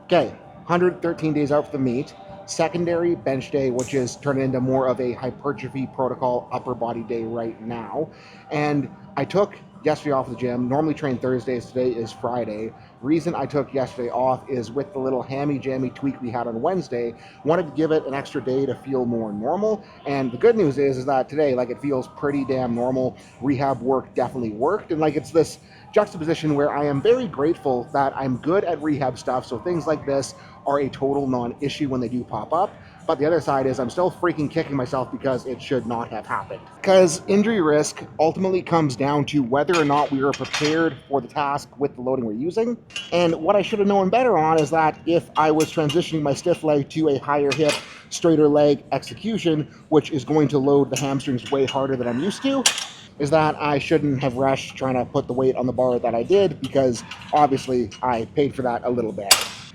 Okay, 113 days out for the meet. Secondary bench day, which is turning into more of a hypertrophy protocol upper body day right now. And I took yesterday off of the gym. Normally train Thursdays. Today is Friday. Reason I took yesterday off is with the little hammy jammy tweak we had on Wednesday. Wanted to give it an extra day to feel more normal. And the good news is that today, like, it feels pretty damn normal. Rehab work definitely worked, and like it's this juxtaposition where I am very grateful that I'm good at rehab stuff, so things like this are a total non-issue when they do pop up. But the other side is I'm still freaking kicking myself because it should not have happened. Because injury risk ultimately comes down to whether or not we are prepared for the task with the loading we're using. And what I should have known better on is that if I was transitioning my stiff leg to a higher hip, straighter leg execution, which is going to load the hamstrings way harder than I'm used to, is that I shouldn't have rushed trying to put the weight on the bar that I did, because obviously I paid for that a little bit.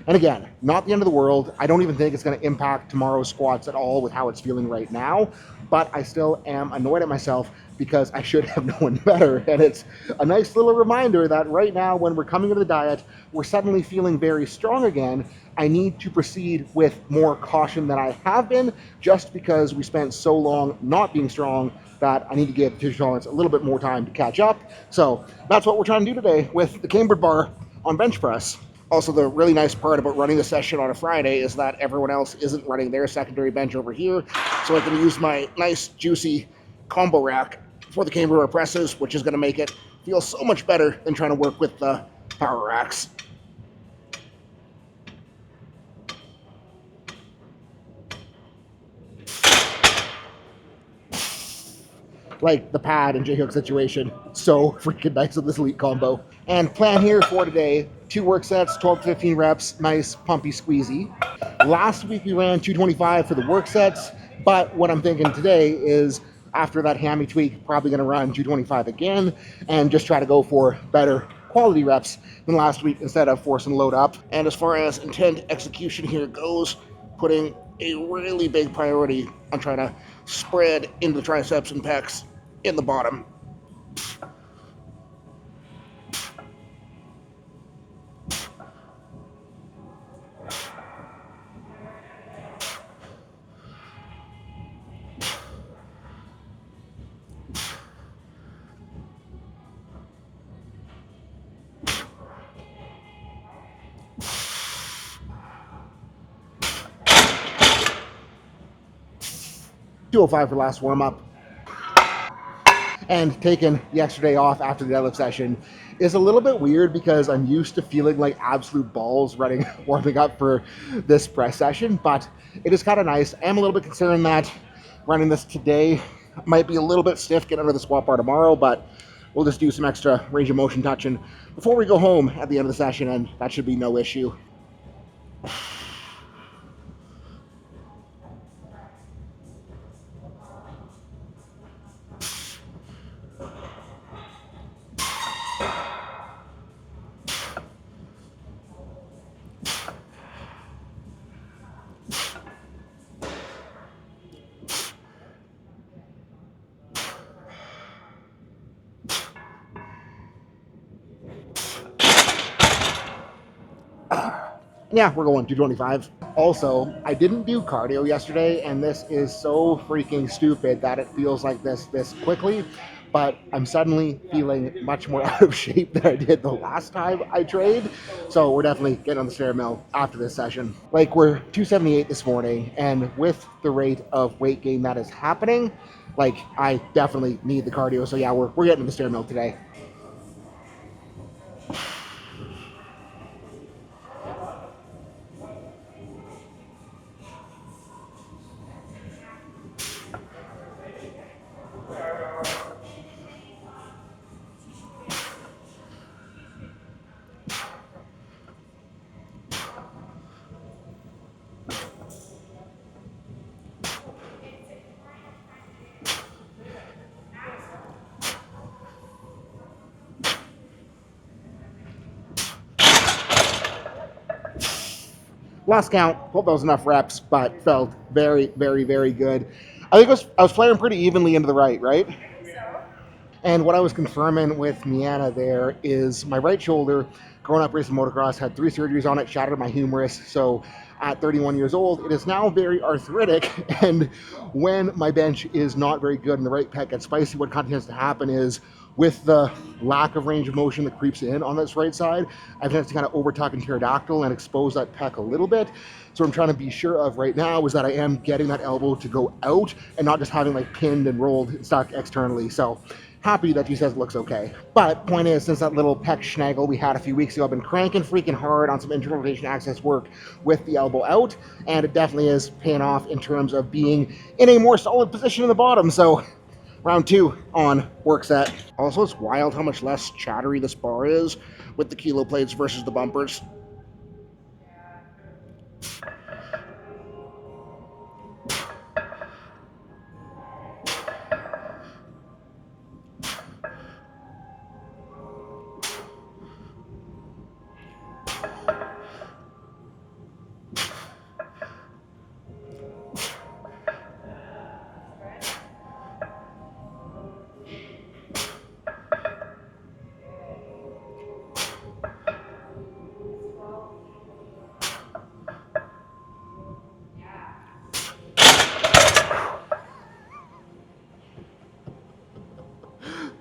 And again, not the end of the world. I don't even think it's going to impact tomorrow's squats at all with how it's feeling right now, but I still am annoyed at myself because I should have known better. And it's a nice little reminder that right now, when we're coming into the diet, we're suddenly feeling very strong again. I need to proceed with more caution than I have been, just because we spent so long not being strong that I need to give tissue tolerance a little bit more time to catch up. So that's what we're trying to do today with the cambered bar on bench press. Also, the really nice part about running the session on a Friday is that everyone else isn't running their secondary bench over here, so I can use my nice, juicy combo rack for the camber bar presses, which is going to make it feel so much better than trying to work with the power racks. Like the pad and J-hook situation. So freaking nice with this elite combo. And plan here for today, 2 work sets, 12 to 15 reps, nice pumpy squeezy. Last week we ran 225 for the work sets, but what I'm thinking today is after that hammy tweak, probably gonna run 225 again and just try to go for better quality reps than last week instead of forcing load up. And as far as intent execution here goes, putting a really big priority on trying to spread into the triceps and pecs in the bottom. $205 for last warm-up. And taking yesterday off after the deadlift session is a little bit weird because I'm used to feeling like absolute balls warming up for this press session, but it is kind of nice. I am a little bit concerned that running this today might be a little bit stiff getting under the squat bar tomorrow, but we'll just do some extra range of motion touching before we go home at the end of the session, and that should be no issue. Yeah, we're going 225. Also, I didn't do cardio yesterday, and this is so freaking stupid that it feels like this quickly, but I'm suddenly feeling much more out of shape than I did the last time I trained. So we're definitely getting on the stair mill after this session. Like, we're 278 this morning, and with the rate of weight gain that is happening, like, I definitely need the cardio. So yeah, we're getting to the stair mill today. Last count, hope that was enough reps, but felt very, very, very good. I think I was flaring pretty evenly into the right? And what I was confirming with Miana there is my right shoulder Growing up racing motocross, had 3 surgeries on it, shattered my humerus. So at 31 years old, it is now very arthritic. And when my bench is not very good and the right pec gets spicy, what kind of tends to happen is with the lack of range of motion that creeps in on this right side, I tend to kind of overtuck and pterodactyl and expose that pec a little bit. So what I'm trying to be sure of right now is that I am getting that elbow to go out and not just having like pinned and rolled and stuck externally. So happy that he says it looks okay. But point is, since that little pec schnaggle we had a few weeks ago, I've been cranking freaking hard on some internal rotation access work with the elbow out, and it definitely is paying off in terms of being in a more solid position in the bottom. So round 2 on work set. Also, it's wild how much less chattery this bar is with the kilo plates versus the bumpers.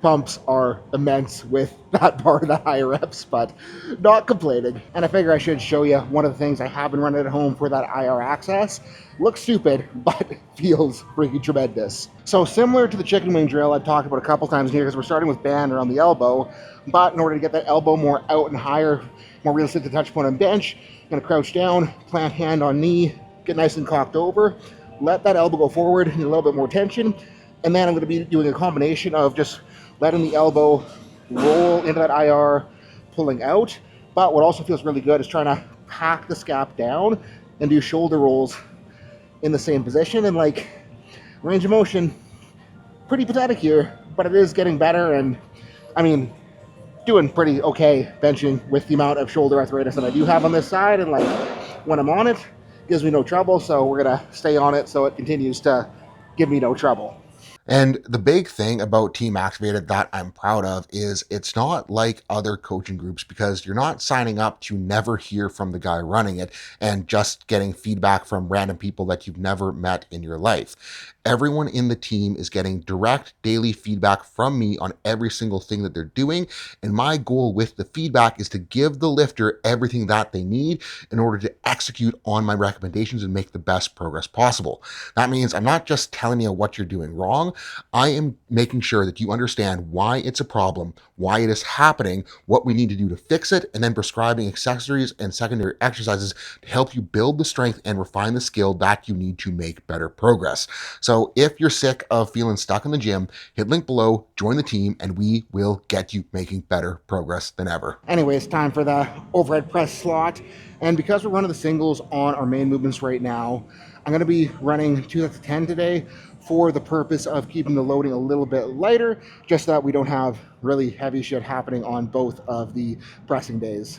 Pumps are immense with that bar, the higher reps, but not complaining. And I figure I should show you one of the things I have been running at home for that IR access. Looks stupid, but feels freaking tremendous. So similar to the chicken wing drill I've talked about a couple times here, because we're starting with band around the elbow, but in order to get that elbow more out and higher, more realistic to touch point on bench, I'm gonna crouch down, plant hand on knee, get nice and cocked over, let that elbow go forward, need a little bit more tension, and then I'm gonna be doing a combination of just letting the elbow roll into that IR, pulling out. But what also feels really good is trying to pack the scap down and do shoulder rolls in the same position. And like range of motion, pretty pathetic here, but it is getting better. And I mean, doing pretty okay benching with the amount of shoulder arthritis that I do have on this side. And like when I'm on it, gives me no trouble. So we're gonna stay on it so it continues to give me no trouble. And the big thing about Team Activated that I'm proud of is it's not like other coaching groups, because you're not signing up to never hear from the guy running it and just getting feedback from random people that you've never met in your life. Everyone in the team is getting direct daily feedback from me on every single thing that they're doing. And my goal with the feedback is to give the lifter everything that they need in order to execute on my recommendations and make the best progress possible. That means I'm not just telling you what you're doing wrong. I am making sure that you understand why it's a problem, why it is happening, what we need to do to fix it, and then prescribing accessories and secondary exercises to help you build the strength and refine the skill that you need to make better progress. So if you're sick of feeling stuck in the gym, hit link below, join the team, and we will get you making better progress than ever. Anyways, time for the overhead press slot. And because we're running the singles on our main movements right now, I'm going to be running 2 sets of 10 today for the purpose of keeping the loading a little bit lighter, just so that we don't have really heavy shit happening on both of the pressing days.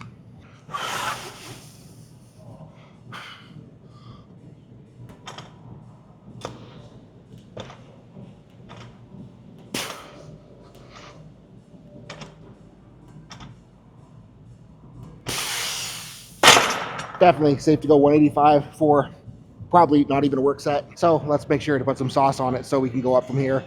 Definitely safe to go 185 for probably not even a work set. So let's make sure to put some sauce on it so we can go up from here.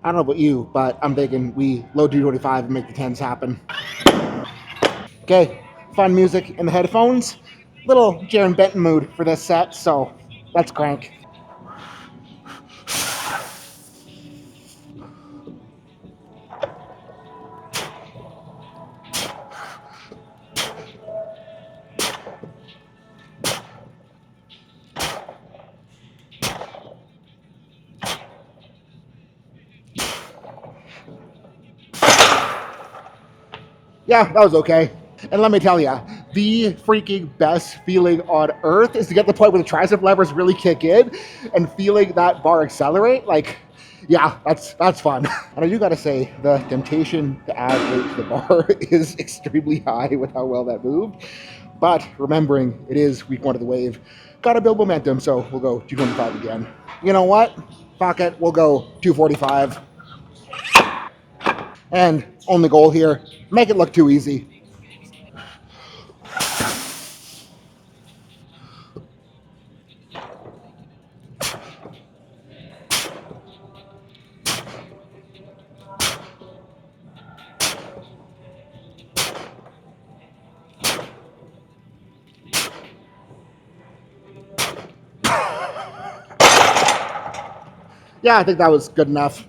I don't know about you, but I'm thinking we load 225 and make the 10s happen. Okay, fun music in the headphones. Little Jaron Benton mood for this set, so let's crank. Yeah, that was okay. And let me tell you, the freaking best feeling on earth is to get to the point where the tricep levers really kick in and feeling that bar accelerate. Like, yeah, that's fun. And I do gotta say, the temptation to add weight to the bar is extremely high with how well that moved. But remembering it is week 1 of the wave, gotta build momentum, so we'll go 225 again. You know what? Fuck it, we'll go 245. And only goal here, make it look too easy. Yeah, I think that was good enough.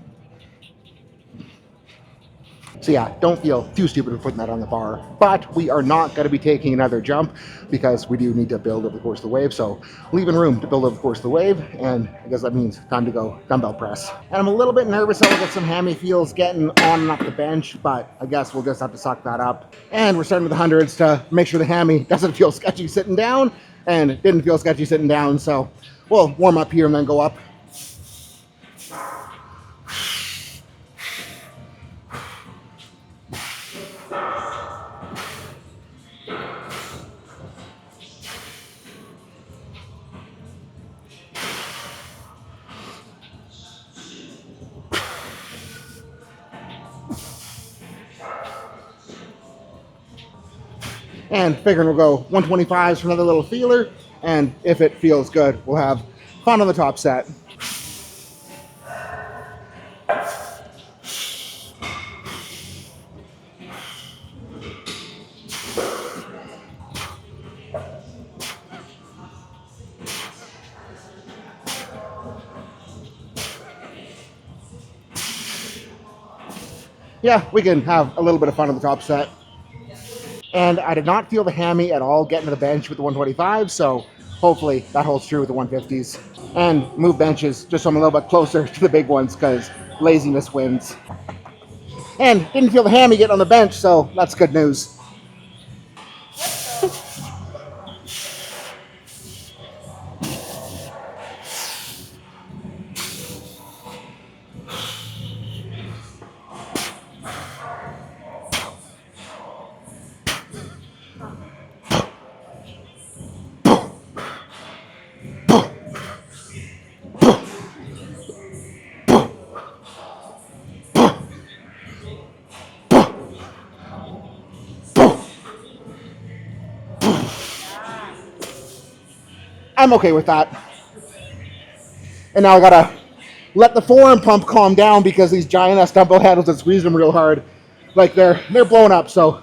So yeah, don't feel too stupid for putting that on the bar. But we are not going to be taking another jump because we do need to build over the course of the wave. So leaving room to build over the course of the wave. And I guess that means time to go dumbbell press. And I'm a little bit nervous I will get some hammy feels getting on and off the bench, but I guess we'll just have to suck that up. And we're starting with the hundreds to make sure the hammy doesn't feel sketchy sitting down. And it didn't feel sketchy sitting down. So we'll warm up here and then go up. And figuring we'll go 125s for another little feeler. And if it feels good, we'll have fun on the top set. Yeah, we can have a little bit of fun on the top set. And I did not feel the hammy at all getting to the bench with the 125, so hopefully that holds true with the 150s. And move benches just so I'm a little bit closer to the big ones because laziness wins. And didn't feel the hammy getting on the bench, so that's good news. I'm okay with that. And now I gotta let the forearm pump calm down because these giant ass dumbbell handles are squeezing them real hard. Like they're blown up, so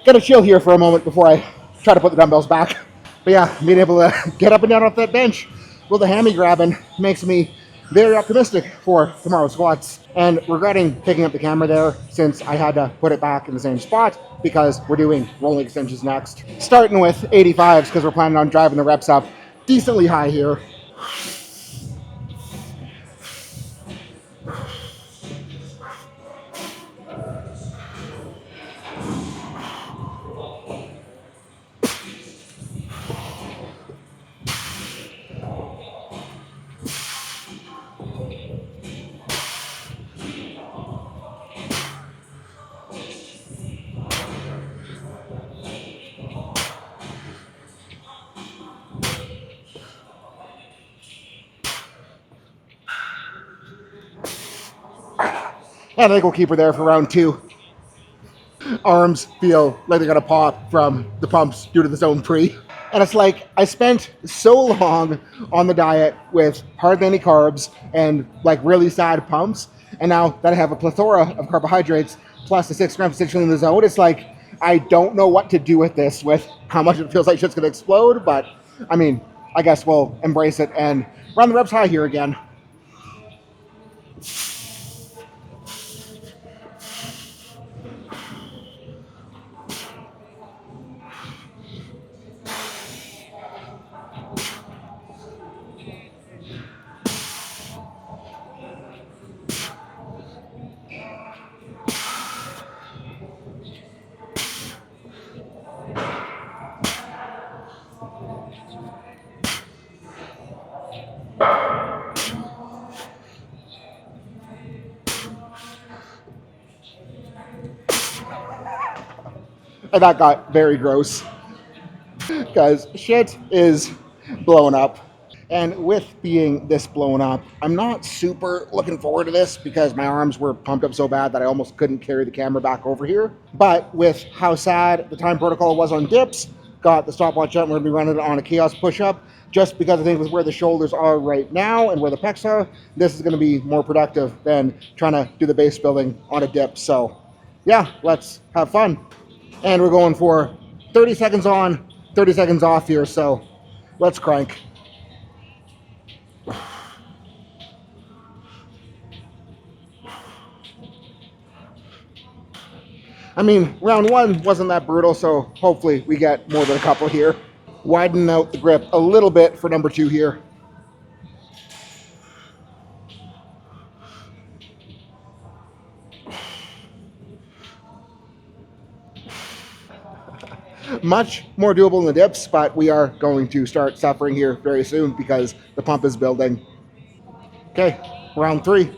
gotta chill here for a moment before I try to put the dumbbells back. But yeah, being able to get up and down off that bench with the hammy grabbing makes me very optimistic for tomorrow's squats. And regretting picking up the camera there since I had to put it back in the same spot because we're doing rolling extensions next. Starting with 85s because we're planning on driving the reps up decently high here. And I think we'll keep her there for round 2. Arms feel like they're gonna pop from the pumps due to the zone pre. And it's like I spent so long on the diet with hardly any carbs and like really sad pumps. And now that I have a plethora of carbohydrates plus the 6 grams essentially in the zone, it's like I don't know what to do with this, with how much it feels like shit's gonna explode. But I mean, I guess we'll embrace it and run the reps high here again. And that got very gross because shit is blowing up. And with being this blown up, I'm not super looking forward to this because my arms were pumped up so bad that I almost couldn't carry the camera back over here. But with how sad the time protocol was on dips, got the stopwatch up, and we're going to be running it on a chaos push-up. Just because I think with where the shoulders are right now and where the pecs are, this is going to be more productive than trying to do the base building on a dip. So yeah, let's have fun. And we're going for 30 seconds on, 30 seconds off here. So let's crank. I mean, round one wasn't that brutal, so hopefully we get more than a couple here. Widen out the grip a little bit for number two here. Much more doable in the dips, but we are going to start suffering here very soon because the pump is building. Okay, round three.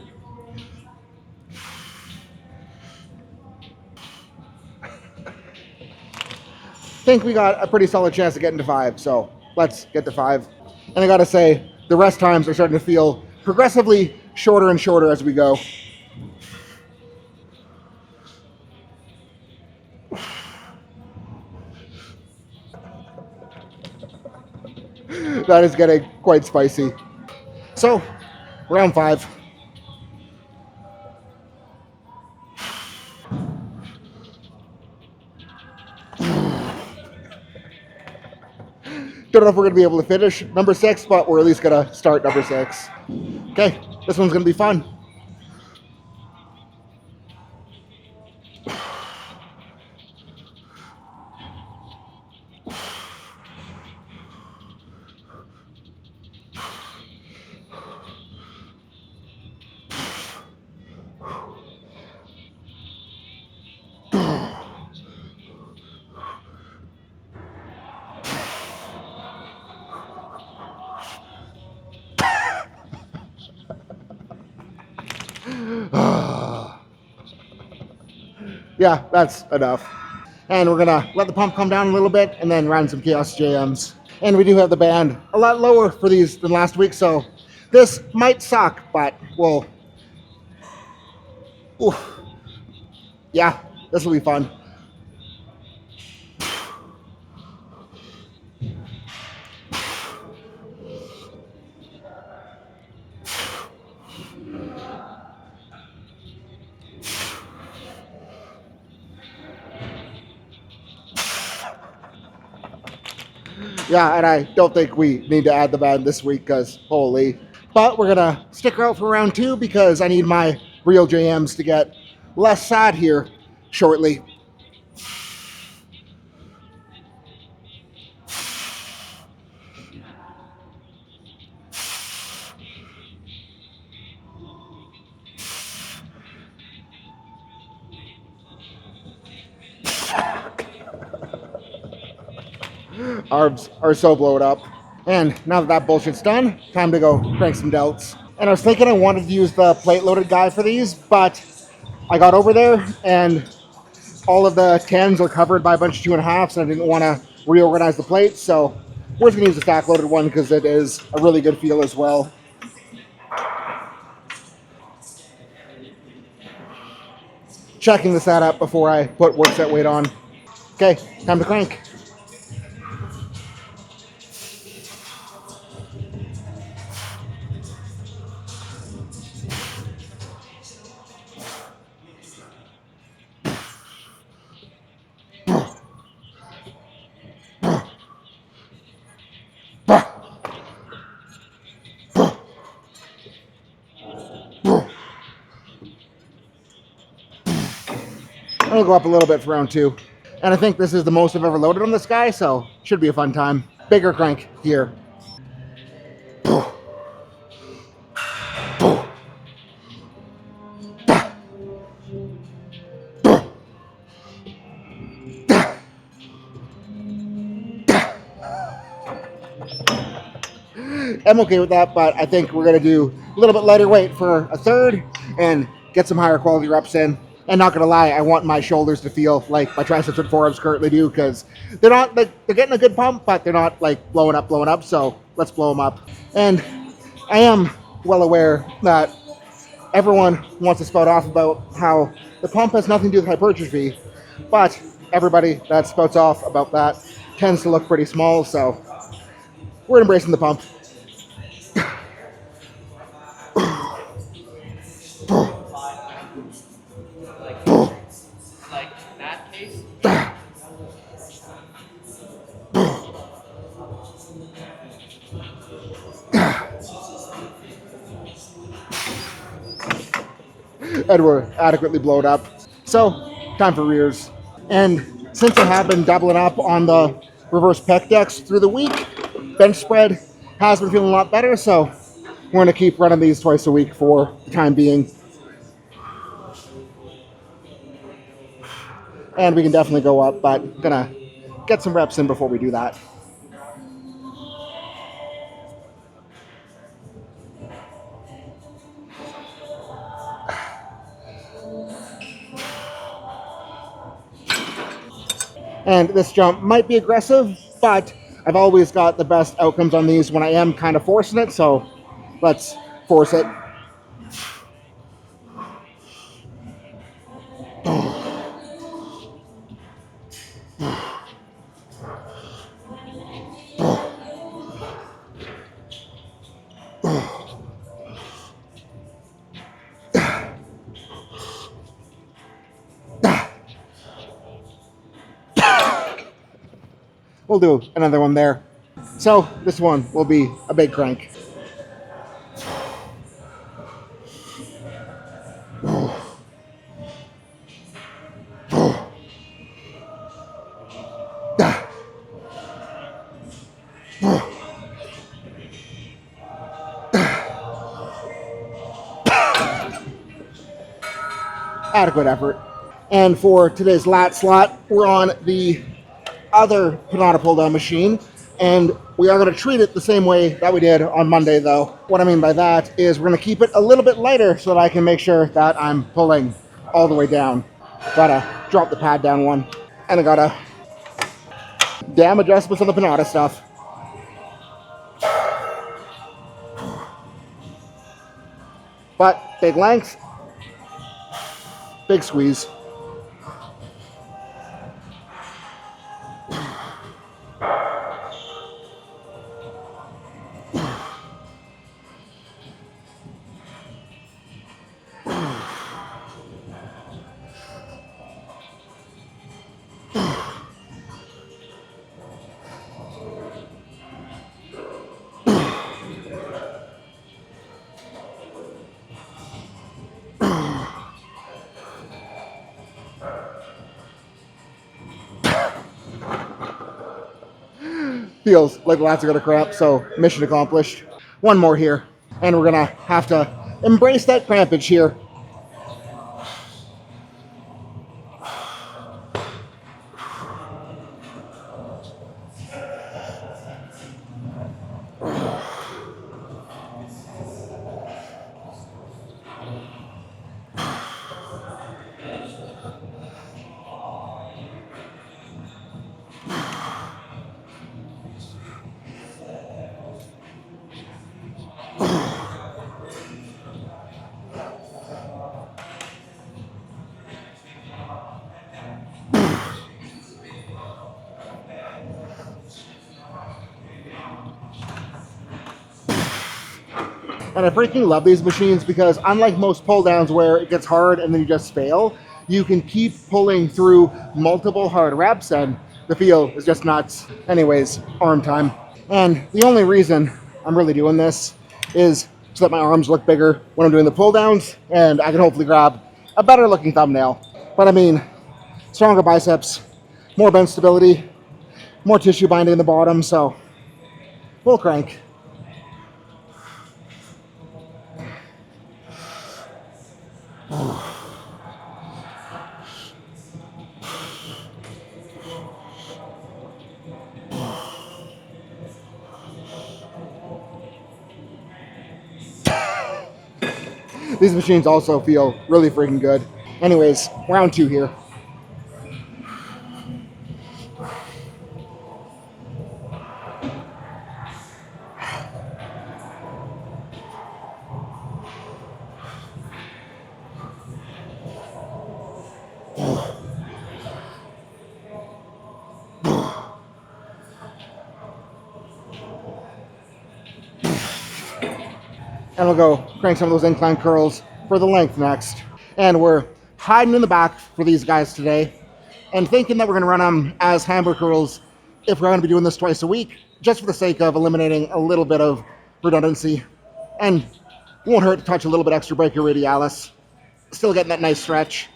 Think we got a pretty solid chance of getting to five, so let's get to five. And I gotta say, the rest times are starting to feel progressively shorter and shorter as we go. That is getting quite spicy. So, round five. Don't know if we're going to be able to finish number six, but we're at least going to start number six. Okay, this one's going to be fun. Yeah, that's enough. And we're gonna let the pump come down a little bit and then run some chaos JMs. And we do have the band a lot lower for these than last week, so this might suck, but we'll... Oof. Yeah, this will be fun. Yeah, and I don't think we need to add the band this week because holy. But we're gonna stick around for round two because I need my real JMs to get less sad here shortly. Arms are so blown up. And now that that bullshit's done, time to go crank some delts. And I was thinking I wanted to use the plate loaded guy for these, but I got over there and all of the 10s are covered by a bunch of 2.5s, and I didn't want to reorganize the plates, so we're just going to use the stack loaded one because it is a really good feel as well. Checking the setup before I put work set weight on. Okay, time to crank. I'm gonna go up a little bit for round two. And I think this is the most I've ever loaded on this guy, so should be a fun time. Bigger crank here. I'm okay with that, but I think we're gonna do a little bit lighter weight for a third and get some higher quality reps in. And not gonna lie, I want my shoulders to feel like my triceps and forearms currently do, because they're not like, they're getting a good pump, but they're not like blowing up. So let's blow them up. And I am well aware that everyone wants to spout off about how the pump has nothing to do with hypertrophy, but everybody that spouts off about that tends to look pretty small. So we're embracing the pump. Like that case? And we're adequately blown up. So, time for rears. And since I have been doubling up on the reverse pec decks through the week, bench spread has been feeling a lot better, so we're going to keep running these twice a week for the time being. And we can definitely go up, but gonna get some reps in before we do that. And this jump might be aggressive, but I've always got the best outcomes on these when I am kind of forcing it, so let's force it. We'll do another one there. So this one will be a big crank. Adequate effort. And for today's lat slot, we're on the other Panada pull down machine, and we are going to treat it the same way that we did on Monday, though. What I mean by that is we're going to keep it a little bit lighter so that I can make sure that I'm pulling all the way down. Gotta drop the pad down one, and I gotta damn adjustments on the Panada stuff. But big length, big squeeze. Feels like the lats are gonna cramp, so mission accomplished. One more here, and we're gonna have to embrace that crampage here. And I freaking love these machines because unlike most pull downs where it gets hard and then you just fail, you can keep pulling through multiple hard reps and the feel is just nuts. Anyways, arm time. And the only reason I'm really doing this is so that my arms look bigger when I'm doing the pull downs and I can hopefully grab a better looking thumbnail. But I mean, stronger biceps, more bench stability, more tissue binding in the bottom, so we'll crank. These machines also feel really freaking good. Anyways, round 2 here. And we'll go crank some of those incline curls for the length next. And we're hiding in the back for these guys today and thinking that we're going to run them as hamburger curls if we're going to be doing this twice a week, just for the sake of eliminating a little bit of redundancy. And won't hurt to touch a little bit extra brachioradialis. Still getting that nice stretch.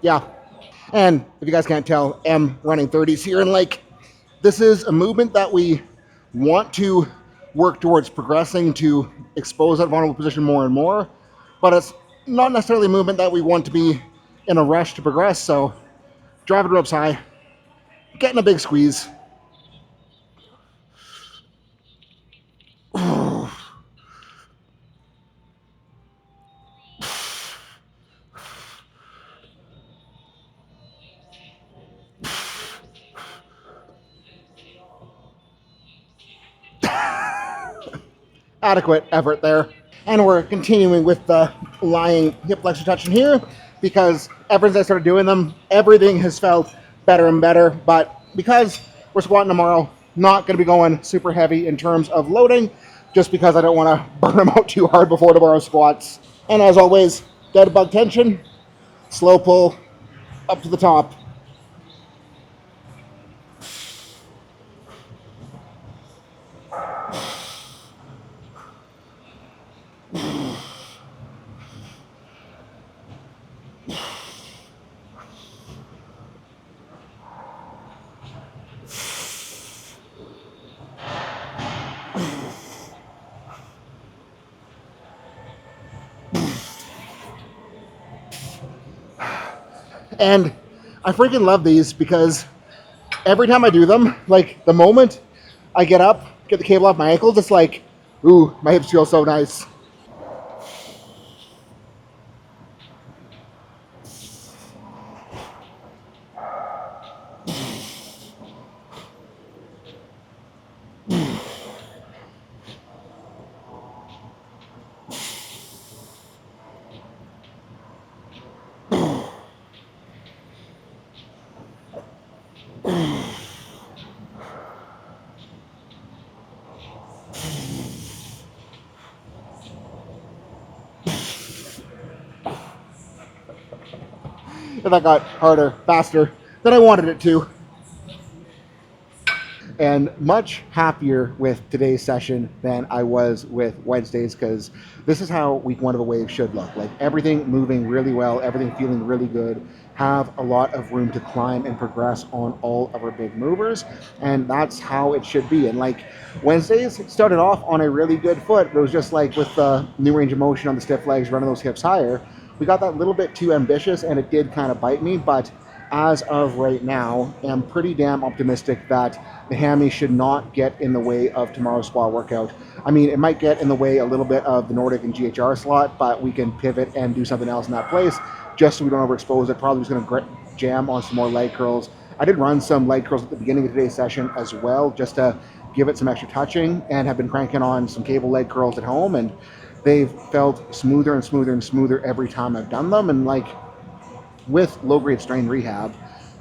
Yeah. And if you guys can't tell, I'm running 30s here. And like, this is a movement that we want to work towards progressing to expose that vulnerable position more and more. But it's not necessarily a movement that we want to be in a rush to progress. So driving ropes high, getting a big squeeze. Adequate effort there. And we're continuing with the lying hip flexor touch in here because ever since I started doing them, everything has felt better and better. But because we're squatting tomorrow, not going to be going super heavy in terms of loading, just because I don't want to burn them out too hard before tomorrow's squats. And as always, dead bug tension, slow pull up to the top. And I freaking love these because every time I do them, like the moment I get up, get the cable off my ankles, it's like, ooh, my hips feel so nice. And that got harder, faster than I wanted it to. And much happier with today's session than I was with Wednesday's because this is how week 1 of a wave should look. Like everything moving really well, everything feeling really good, have a lot of room to climb and progress on all of our big movers. And that's how it should be. And like Wednesdays started off on a really good foot. It was just like with the new range of motion on the stiff legs, running those hips higher. We got that little bit too ambitious and it did kind of bite me, but as of right now, am pretty damn optimistic that the hammy should not get in the way of tomorrow's squat workout. I mean, it might get in the way a little bit of the Nordic and GHR slot, but we can pivot and do something else in that place just so we don't overexpose it. Probably just going to jam on some more leg curls. I did run some leg curls at the beginning of today's session as well, just to give it some extra touching, and have been cranking on some cable leg curls at home, and they've felt smoother and smoother and smoother every time I've done them. And like, with low-grade strain rehab,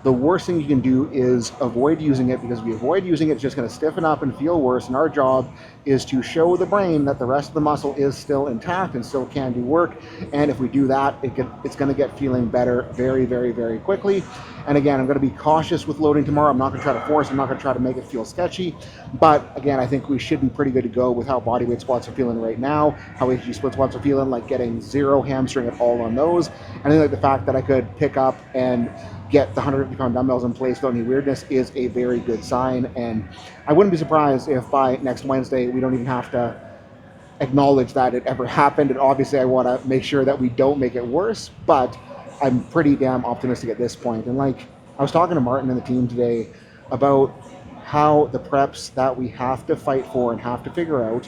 the worst thing you can do is avoid using it, because if you avoid using it, it's just going to stiffen up and feel worse. And our job is to show the brain that the rest of the muscle is still intact and still can do work. And if we do that, it's going to get feeling better very, very, very quickly. And again, I'm going to be cautious with loading tomorrow. I'm not going to try to force. I'm not going to try to make it feel sketchy. But again, I think we should be pretty good to go with how bodyweight squats are feeling right now, how HG split squats are feeling, like getting zero hamstring at all on those. And I think like the fact that I could pick up and get the 150-pound dumbbells in place without any weirdness is a very good sign. And I wouldn't be surprised if by next Wednesday we don't even have to acknowledge that it ever happened, and obviously I want to make sure that we don't make it worse, but I'm pretty damn optimistic at this point. And like, I was talking to Martin and the team today about how the preps that we have to fight for and have to figure out,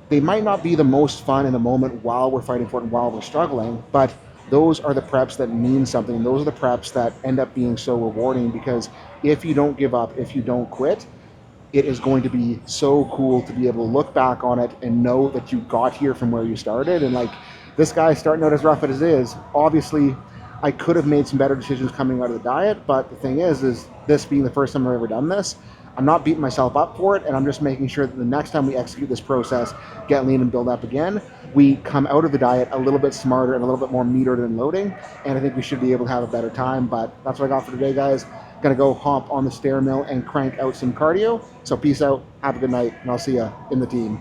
they might not be the most fun in the moment while we're fighting for it and while we're struggling, but those are the preps that mean something. Those are the preps that end up being so rewarding, because if you don't give up, if you don't quit, it is going to be so cool to be able to look back on it and know that you got here from where you started. And like, this guy starting out as rough as it is, obviously I could have made some better decisions coming out of the diet, but the thing is this being the first time I've ever done this, I'm not beating myself up for it, and I'm just making sure that the next time we execute this process, get lean and build up again, we come out of the diet a little bit smarter and a little bit more metered and loading, and I think we should be able to have a better time. But that's what I got for today, guys. Gonna go hop on the stair mill and crank out some cardio. So peace out, have a good night, and I'll see you in the team.